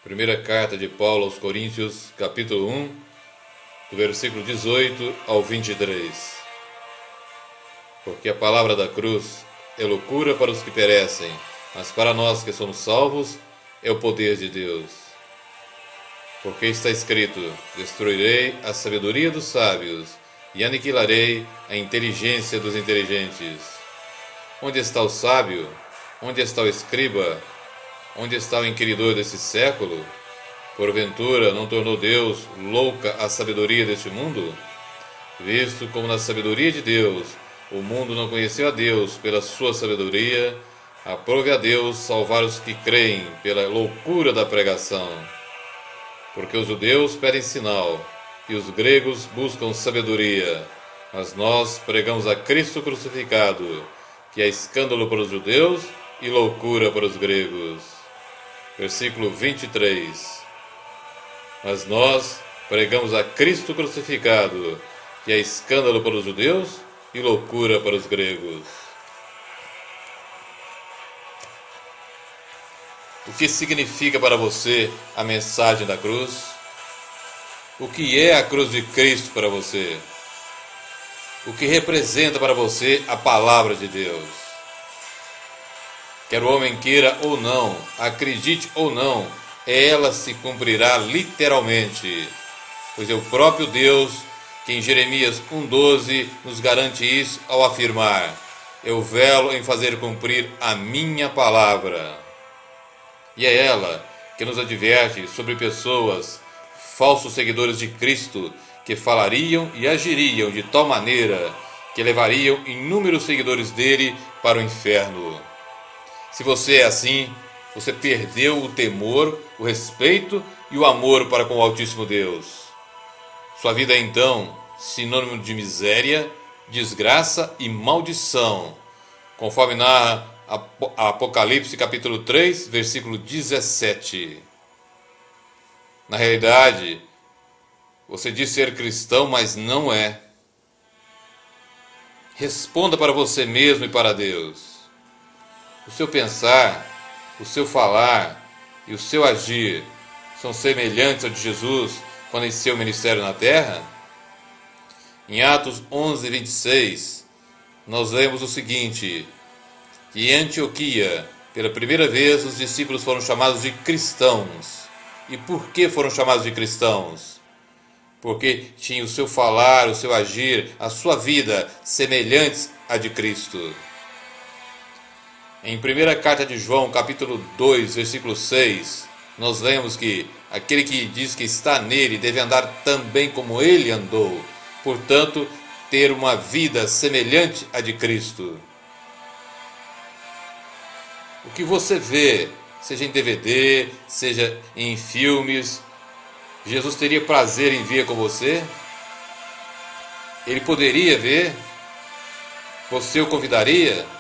Primeira carta de Paulo aos Coríntios, capítulo 1, do versículo 18 ao 23. Porque a palavra da cruz é loucura para os que perecem, mas para nós que somos salvos é o poder de Deus. Porque está escrito: destruirei a sabedoria dos sábios e aniquilarei a inteligência dos inteligentes. Onde está o sábio? Onde está o escriba? Onde está o inquiridor desse século? Porventura não tornou Deus louca a sabedoria deste mundo? Visto como na sabedoria de Deus o mundo não conheceu a Deus pela sua sabedoria, aprove a Deus salvar os que creem pela loucura da pregação. Porque os judeus pedem sinal e os gregos buscam sabedoria, mas nós pregamos a Cristo crucificado, que é escândalo para os judeus e loucura para os gregos. Versículo 23. Mas nós pregamos a Cristo crucificado, que é escândalo para os judeus e loucura para os gregos. O que significa para você a mensagem da cruz? O que é a cruz de Cristo para você? O que representa para você a palavra de Deus? Quer o homem queira ou não, acredite ou não, ela se cumprirá literalmente, pois é o próprio Deus que em Jeremias 1,12 nos garante isso ao afirmar: eu velo em fazer cumprir a minha palavra. E é ela que nos adverte sobre pessoas, falsos seguidores de Cristo, que falariam e agiriam de tal maneira que levariam inúmeros seguidores dele para o inferno. Se você é assim, você perdeu o temor, o respeito e o amor para com o Altíssimo Deus. Sua vida é então sinônimo de miséria, desgraça e maldição, conforme narra Apocalipse capítulo 3, versículo 17. Na realidade, você diz ser cristão, mas não é. Responda para você mesmo e para Deus. O seu pensar, o seu falar e o seu agir são semelhantes ao de Jesus quando em seu ministério na terra? Em Atos 11, 26, nós lemos o seguinte: que em Antioquia, pela primeira vez, os discípulos foram chamados de cristãos. E por que foram chamados de cristãos? Porque tinham o seu falar, o seu agir, a sua vida semelhantes à de Cristo. Em 1 carta de João, capítulo 2, versículo 6, nós lemos que aquele que diz que está nele deve andar também como ele andou, portanto, ter uma vida semelhante à de Cristo. O que você vê, seja em DVD, seja em filmes, Jesus teria prazer em ver com você? Ele poderia ver? Você o convidaria?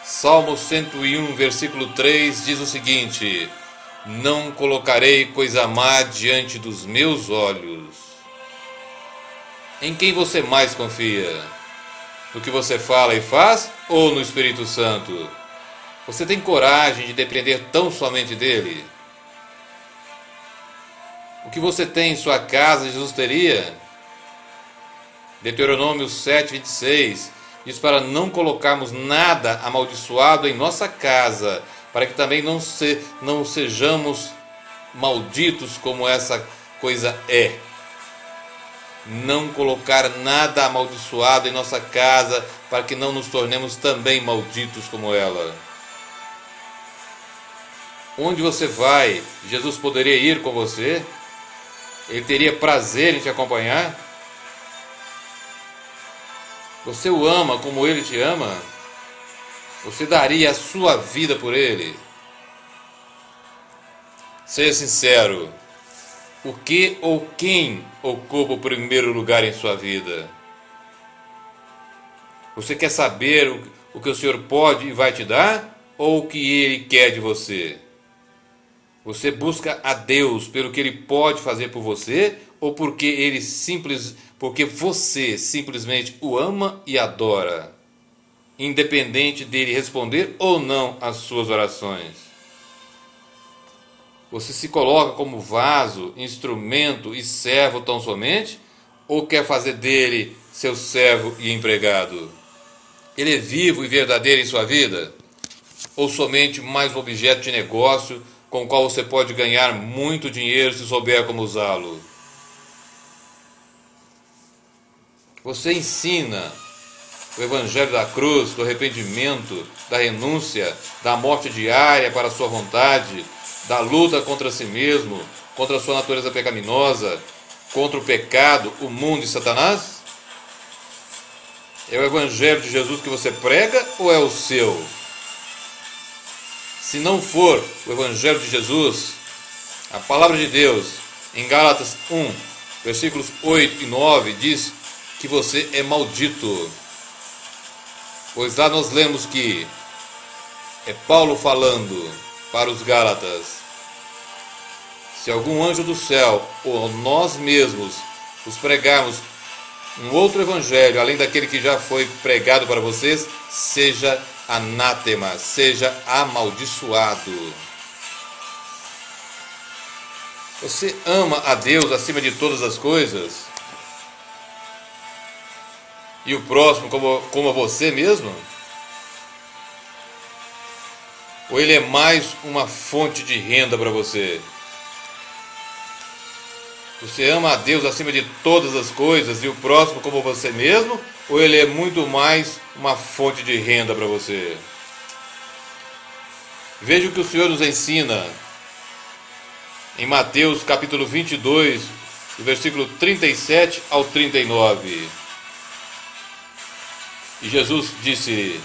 Salmo 101, versículo 3 diz o seguinte: não colocarei coisa má diante dos meus olhos. Em quem você mais confia? No que você fala e faz ou no Espírito Santo? Você tem coragem de depender tão somente dele? O que você tem em sua casa, Jesus teria? Deuteronômio 7, 26 diz para não colocarmos nada amaldiçoado em nossa casa, para que também não sejamos malditos como essa coisa é. Não colocar nada amaldiçoado em nossa casa, para que não nos tornemos também malditos como ela. Onde você vai, Jesus poderia ir com você? Ele teria prazer em te acompanhar? Você o ama como ele te ama? Você daria a sua vida por ele? Seja sincero. O que ou quem ocupa o primeiro lugar em sua vida? Você quer saber o que o Senhor pode e vai te dar? Ou o que ele quer de você? Você busca a Deus pelo que ele pode fazer por você? Ou porque você simplesmente o ama e adora, independente dele responder ou não às suas orações? Você se coloca como vaso, instrumento e servo tão somente? Ou quer fazer dele seu servo e empregado? Ele é vivo e verdadeiro em sua vida? Ou somente mais um objeto de negócio com o qual você pode ganhar muito dinheiro se souber como usá-lo? Você ensina o Evangelho da cruz, do arrependimento, da renúncia, da morte diária para a sua vontade, da luta contra si mesmo, contra a sua natureza pecaminosa, contra o pecado, o mundo e Satanás? É o Evangelho de Jesus que você prega ou é o seu? Se não for o Evangelho de Jesus, a palavra de Deus, em Gálatas 1, versículos 8 e 9, diz que você é maldito. Pois lá nós lemos que é Paulo falando para os Gálatas: se algum anjo do céu ou nós mesmos os pregarmos um outro evangelho além daquele que já foi pregado para vocês, seja anátema, seja amaldiçoado. Você ama a Deus acima de todas as coisas? E o próximo como a você mesmo? Ou ele é mais uma fonte de renda para você? Você ama a Deus acima de todas as coisas e o próximo como você mesmo? Ou ele é muito mais uma fonte de renda para você? Veja o que o Senhor nos ensina em Mateus capítulo 22, do versículo 37 ao 39. E Jesus disse: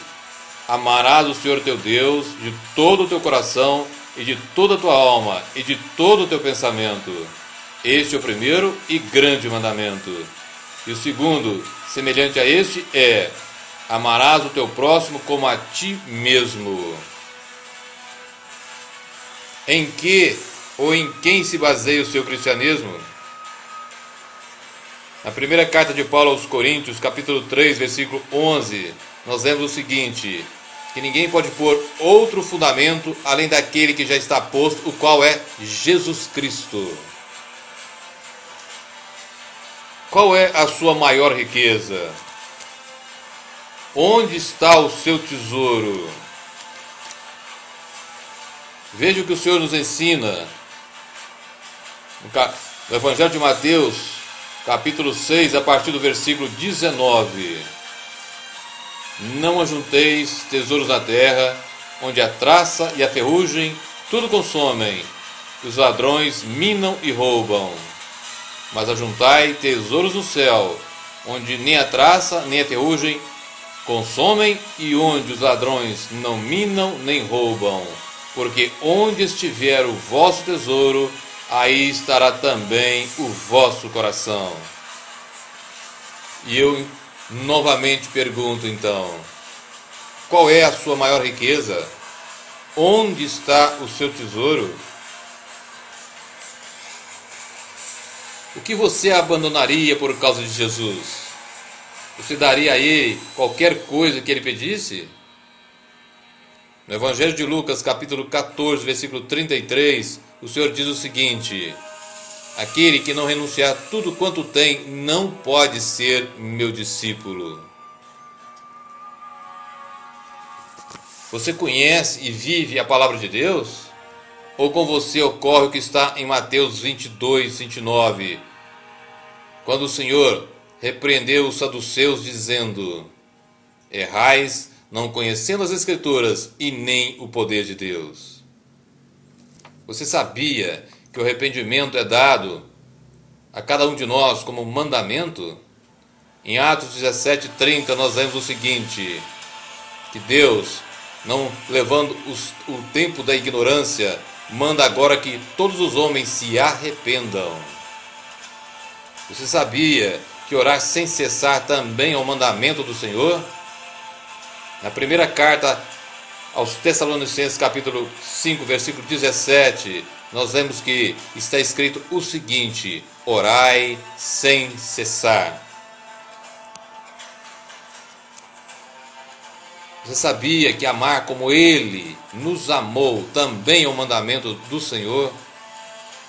amarás o Senhor teu Deus de todo o teu coração e de toda a tua alma e de todo o teu pensamento. Este é o primeiro e grande mandamento. E o segundo, semelhante a este, é: amarás o teu próximo como a ti mesmo. Em que ou em quem se baseia o seu cristianismo? Na primeira carta de Paulo aos Coríntios, capítulo 3, versículo 11, nós lemos o seguinte: que ninguém pode pôr outro fundamento além daquele que já está posto, o qual é Jesus Cristo. Qual é a sua maior riqueza? Onde está o seu tesouro? Veja o que o Senhor nos ensina no Evangelho de Mateus, capítulo 6, a partir do versículo 19. Não ajunteis tesouros na terra, onde a traça e a ferrugem tudo consomem, e os ladrões minam e roubam. Mas ajuntai tesouros no céu, onde nem a traça nem a ferrugem consomem, e onde os ladrões não minam nem roubam. Porque onde estiver o vosso tesouro, aí estará também o vosso coração. E eu novamente pergunto então: qual é a sua maior riqueza? Onde está o seu tesouro? O que você abandonaria por causa de Jesus? Você daria a ele qualquer coisa que ele pedisse? No Evangelho de Lucas, capítulo 14, versículo 33, o Senhor diz o seguinte: aquele que não renunciar tudo quanto tem, não pode ser meu discípulo. Você conhece e vive a palavra de Deus? Ou com você ocorre o que está em Mateus 22, 29, quando o Senhor repreendeu os saduceus, dizendo: errais, não conhecendo as Escrituras e nem o poder de Deus. Você sabia que o arrependimento é dado a cada um de nós como mandamento? Em Atos 17:30 nós lemos o seguinte: que Deus, não levando o tempo da ignorância, manda agora que todos os homens se arrependam. Você sabia que orar sem cessar também é um mandamento do Senhor? Na primeira carta aos Tessalonicenses, capítulo 5, versículo 17, nós vemos que está escrito o seguinte: orai sem cessar. Você sabia que amar como Ele nos amou também é um mandamento do Senhor?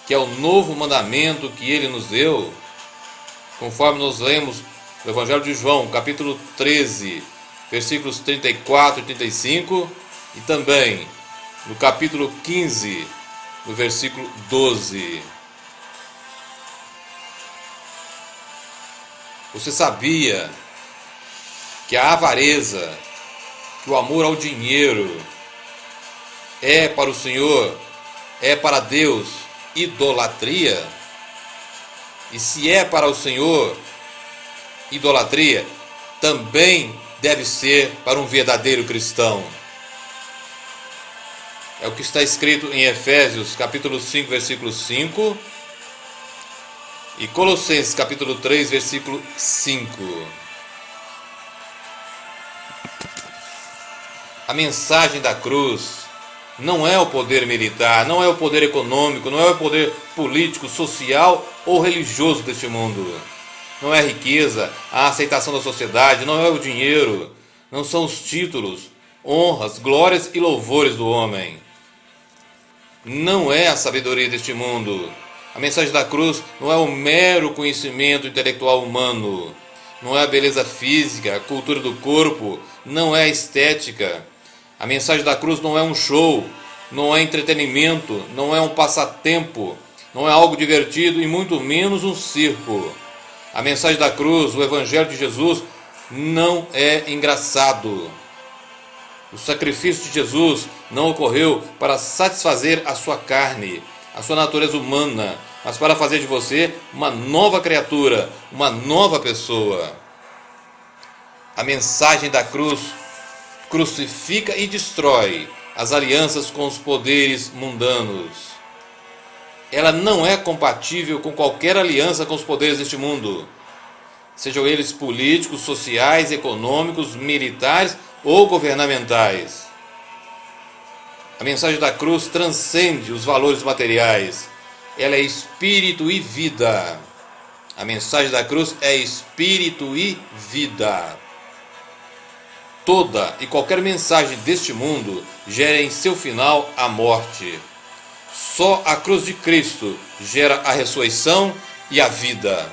que é o novo mandamento que ele nos deu, conforme nós lemos no Evangelho de João, capítulo 13, versículos 34 e 35, e também no capítulo 15, no versículo 12. Você sabia que a avareza, que o amor ao dinheiro é para o Senhor, é para Deus, idolatria? E se é para o Senhor idolatria, também deve ser para um verdadeiro cristão. É o que está escrito em Efésios capítulo 5, versículo 5 e Colossenses capítulo 3, versículo 5. A mensagem da cruz não é o poder militar, não é o poder econômico, não é o poder político, social ou religioso deste mundo. Não é a riqueza, a aceitação da sociedade, não é o dinheiro, não são os títulos, honras, glórias e louvores do homem. Não é a sabedoria deste mundo. A mensagem da cruz não é o mero conhecimento intelectual humano, não é a beleza física, a cultura do corpo, não é a estética. A mensagem da cruz não é um show, não é entretenimento, não é um passatempo, não é algo divertido e muito menos um circo. A mensagem da cruz, o Evangelho de Jesus, não é engraçado. O sacrifício de Jesus não ocorreu para satisfazer a sua carne, a sua natureza humana, mas para fazer de você uma nova criatura, uma nova pessoa. A mensagem da cruz crucifica e destrói as alianças com os poderes mundanos. Ela não é compatível com qualquer aliança com os poderes deste mundo, sejam eles políticos, sociais, econômicos, militares ou governamentais. A mensagem da cruz transcende os valores materiais. Ela é espírito e vida. A mensagem da cruz é espírito e vida. Toda e qualquer mensagem deste mundo gera em seu final a morte. Só a cruz de Cristo gera a ressurreição e a vida.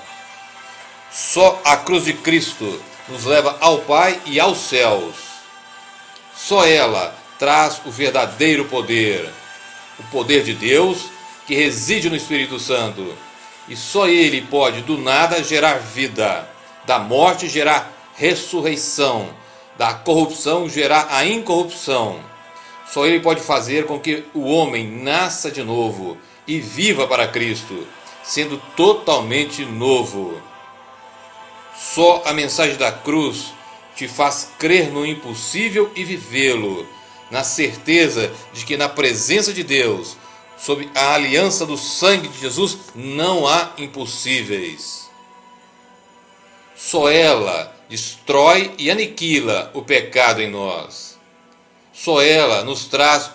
Só a cruz de Cristo nos leva ao Pai e aos céus. Só ela traz o verdadeiro poder, o poder de Deus que reside no Espírito Santo. E só Ele pode do nada gerar vida, da morte gerar ressurreição, da corrupção gerar a incorrupção. Só Ele pode fazer com que o homem nasça de novo e viva para Cristo, sendo totalmente novo. Só a mensagem da cruz te faz crer no impossível e vivê-lo, na certeza de que na presença de Deus, sob a aliança do sangue de Jesus, não há impossíveis. Só ela destrói e aniquila o pecado em nós. Só ela nos traz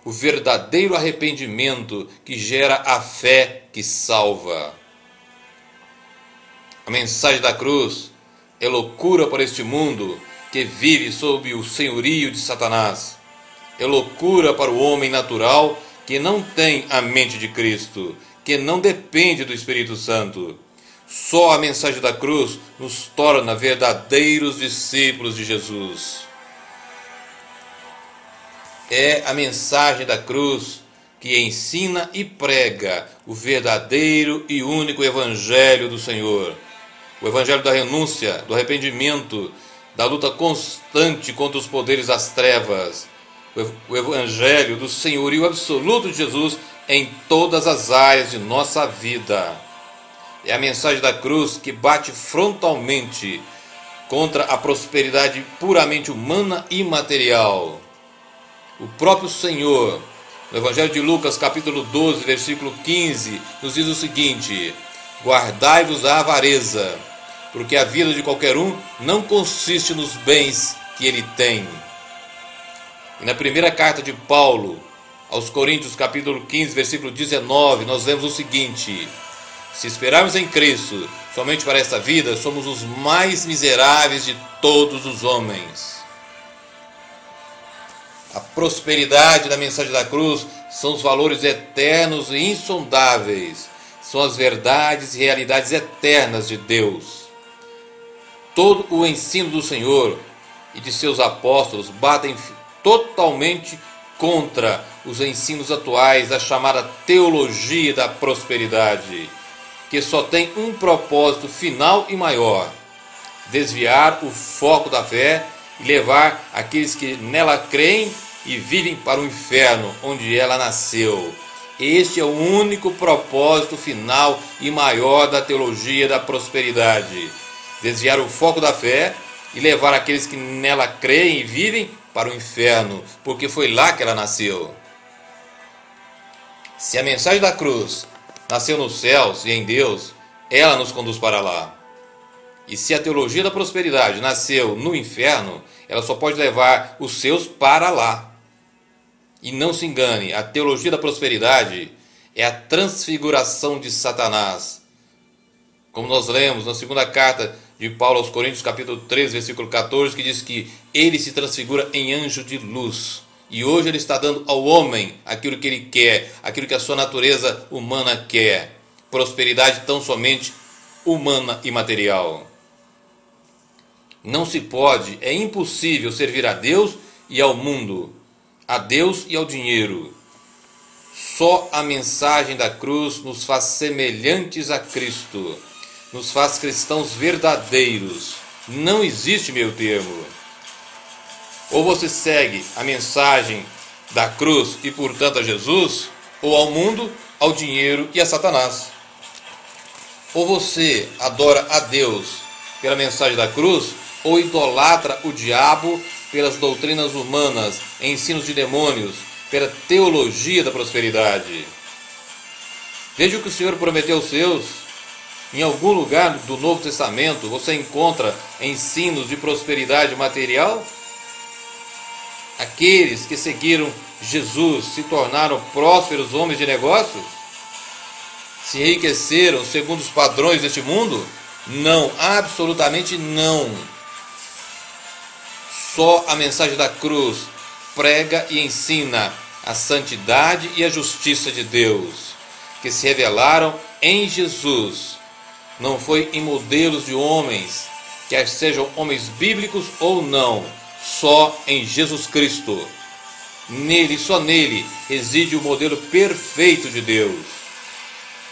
o verdadeiro arrependimento que gera a fé que salva. A mensagem da cruz é loucura para este mundo que vive sob o senhorio de Satanás. É loucura para o homem natural que não tem a mente de Cristo, que não depende do Espírito Santo. Só a mensagem da cruz nos torna verdadeiros discípulos de Jesus. É a mensagem da cruz que ensina e prega o verdadeiro e único Evangelho do Senhor. O Evangelho da renúncia, do arrependimento, da luta constante contra os poderes das trevas. O Evangelho do senhorio absoluto de Jesus em todas as áreas de nossa vida. É a mensagem da cruz que bate frontalmente contra a prosperidade puramente humana e material. O próprio Senhor, no Evangelho de Lucas, capítulo 12, versículo 15, nos diz o seguinte: guardai-vos da avareza, porque a vida de qualquer um não consiste nos bens que ele tem. E na primeira carta de Paulo aos Coríntios, capítulo 15, versículo 19, nós lemos o seguinte: se esperarmos em Cristo somente para esta vida, somos os mais miseráveis de todos os homens. A prosperidade da mensagem da cruz são os valores eternos e insondáveis, são as verdades e realidades eternas de Deus. Todo o ensino do Senhor e de seus apóstolos batem totalmente contra os ensinos atuais da chamada teologia da prosperidade, que só tem um propósito final e maior: desviar o foco da fé e levar aqueles que nela creem e vivem para o inferno onde ela nasceu. Este é o único propósito final e maior da teologia da prosperidade: desviar o foco da fé e levar aqueles que nela creem e vivem para o inferno, porque foi lá que ela nasceu. Se a mensagem da cruz nasceu nos céus e em Deus, ela nos conduz para lá. E se a teologia da prosperidade nasceu no inferno, ela só pode levar os seus para lá. E não se engane, a teologia da prosperidade é a transfiguração de Satanás. Como nós lemos na segunda carta de Paulo aos Coríntios, capítulo 3, versículo 14, que diz que ele se transfigura em anjo de luz. E hoje ele está dando ao homem aquilo que ele quer, aquilo que a sua natureza humana quer. Prosperidade tão somente humana e material. Não se pode, é impossível servir a Deus e ao mundo, a Deus e ao dinheiro. Só a mensagem da cruz nos faz semelhantes a Cristo, nos faz cristãos verdadeiros. Não existe meio termo. Ou você segue a mensagem da cruz e, portanto, a Jesus, ou ao mundo, ao dinheiro e a Satanás. Ou você adora a Deus pela mensagem da cruz, ou idolatra o diabo pelas doutrinas humanas, ensinos de demônios, pela teologia da prosperidade. Veja o que o Senhor prometeu aos seus. Em algum lugar do Novo Testamento você encontra ensinos de prosperidade material? Aqueles que seguiram Jesus se tornaram prósperos homens de negócios? Se enriqueceram segundo os padrões deste mundo? Não, absolutamente não. Só a mensagem da cruz prega e ensina a santidade e a justiça de Deus, que se revelaram em Jesus. Não foi em modelos de homens, quer sejam homens bíblicos ou não, só em Jesus Cristo. Nele, só nele, reside o modelo perfeito de Deus.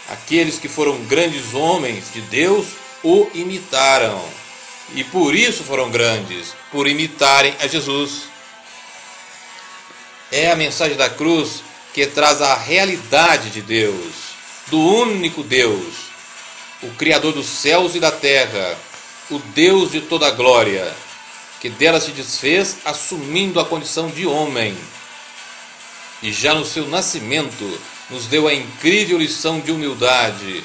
Aqueles que foram grandes homens de Deus o imitaram. E por isso foram grandes, por imitarem a Jesus. É a mensagem da cruz que traz a realidade de Deus, do único Deus, o Criador dos céus e da terra, o Deus de toda a glória, que dela se desfez assumindo a condição de homem. E já no seu nascimento nos deu a incrível lição de humildade,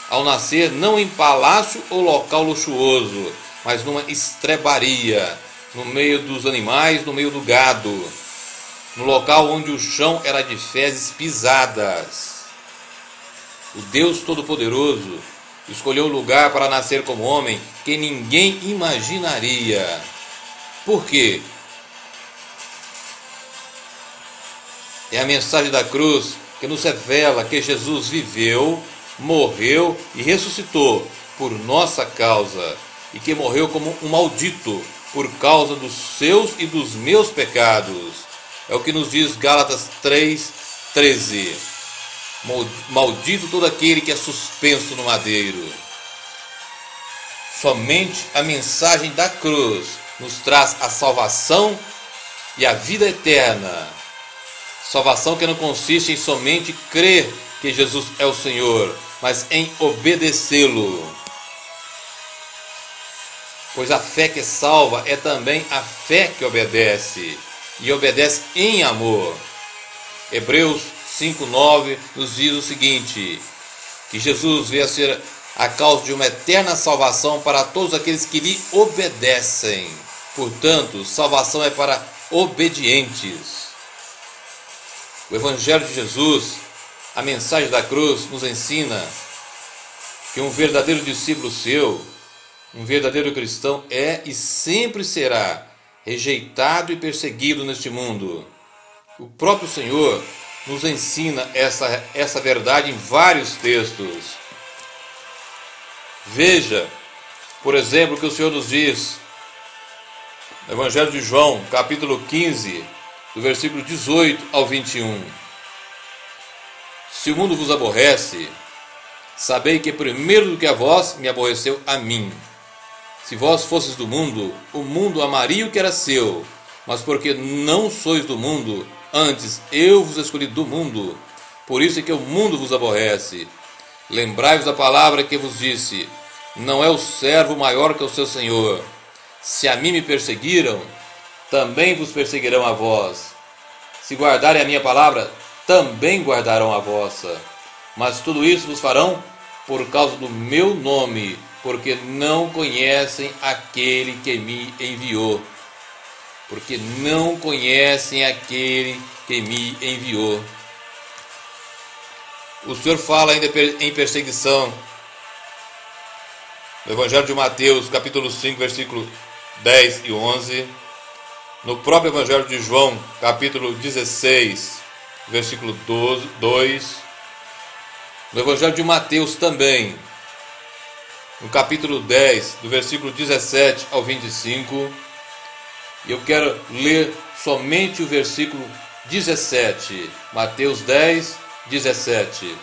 ao nascer não em palácio ou local luxuoso, mas numa estrebaria, no meio dos animais, no meio do gado, no local onde o chão era de fezes pisadas. O Deus Todo-Poderoso escolheu um lugar para nascer como homem que ninguém imaginaria. Por quê? É a mensagem da cruz que nos revela que Jesus viveu, morreu e ressuscitou por nossa causa, e que morreu como um maldito por causa dos seus e dos meus pecados. É o que nos diz Gálatas 3:13. Maldito todo aquele que é suspenso no madeiro. Somente a mensagem da cruz nos traz a salvação e a vida eterna. Salvação que não consiste em somente crer que Jesus é o Senhor, mas em obedecê-lo. Pois a fé que salva é também a fé que obedece, e obedece em amor. Hebreus 5:9 nos diz o seguinte, que Jesus veio a ser a causa de uma eterna salvação para todos aqueles que lhe obedecem. Portanto, salvação é para obedientes. O Evangelho de Jesus, a mensagem da cruz, nos ensina que um verdadeiro discípulo seu, um verdadeiro cristão é e sempre será rejeitado e perseguido neste mundo. O próprio Senhor nos ensina essa verdade em vários textos. Veja, por exemplo, o que o Senhor nos diz no Evangelho de João, capítulo 15, do versículo 18 ao 21. Se o mundo vos aborrece, sabei que primeiro do que a vós me aborreceu a mim. Se vós fosseis do mundo, o mundo amaria o que era seu, mas porque não sois do mundo, antes eu vos escolhi do mundo, por isso é que o mundo vos aborrece. Lembrai-vos da palavra que vos disse: não é o servo maior que o seu senhor. Se a mim me perseguiram, também vos perseguirão a vós. Se guardarem a minha palavra, também guardarão a vossa. Mas tudo isso vos farão por causa do meu nome, porque não conhecem aquele que me enviou. Porque não conhecem aquele que me enviou. O Senhor fala ainda em perseguição. No Evangelho de Mateus, capítulo 5, versículo 10 e 11. No próprio Evangelho de João, capítulo 16, versículo 2. No Evangelho de Mateus também, no capítulo 10, do versículo 17 ao 25. E eu quero ler somente o versículo 17. Mateus 10, 17.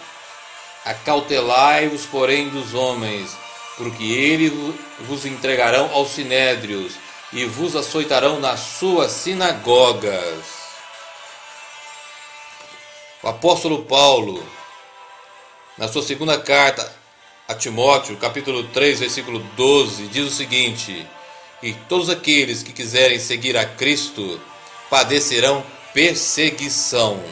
Acautelai-vos, porém, dos homens, porque eles vos entregarão aos sinédrios e vos açoitarão nas suas sinagogas. O apóstolo Paulo, na sua segunda carta a Timóteo, capítulo 3, versículo 12, diz o seguinte: e todos aqueles que quiserem seguir a Cristo padecerão perseguição.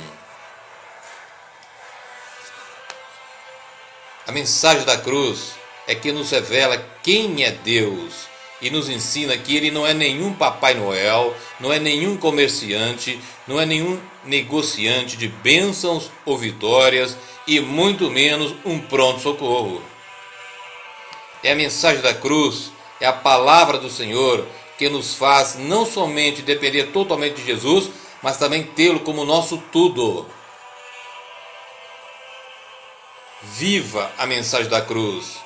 A mensagem da cruz é que nos revela quem é Deus e nos ensina que Ele não é nenhum Papai Noel, não é nenhum comerciante, não é nenhum negociante de bênçãos ou vitórias e muito menos um pronto-socorro. É a mensagem da cruz, é a palavra do Senhor que nos faz não somente depender totalmente de Jesus, mas também tê-lo como nosso tudo. Viva a mensagem da cruz.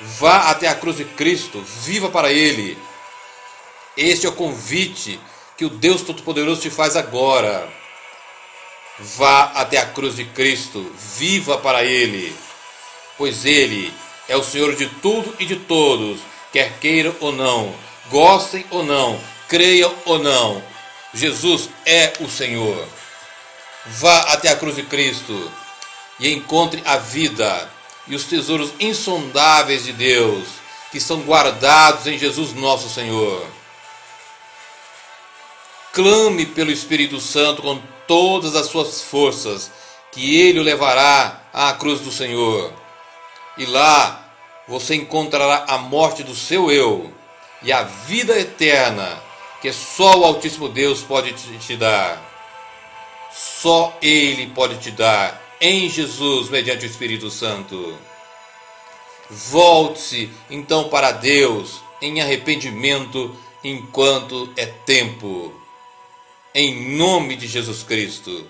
Vá até a cruz de Cristo, viva para Ele. Este é o convite que o Deus Todo-Poderoso te faz agora. Vá até a cruz de Cristo, viva para Ele, pois Ele é o Senhor de tudo e de todos, quer queiram ou não, gostem ou não, creiam ou não. Jesus é o Senhor. Vá até a cruz de Cristo e encontre a vida e os tesouros insondáveis de Deus, que são guardados em Jesus nosso Senhor. Clame pelo Espírito Santo com todas as suas forças, que Ele o levará à cruz do Senhor. E lá você encontrará a morte do seu eu e a vida eterna, que só o Altíssimo Deus pode te dar. Só Ele pode te dar, em Jesus, mediante o Espírito Santo. Volte-se então para Deus em arrependimento enquanto é tempo. Em nome de Jesus Cristo.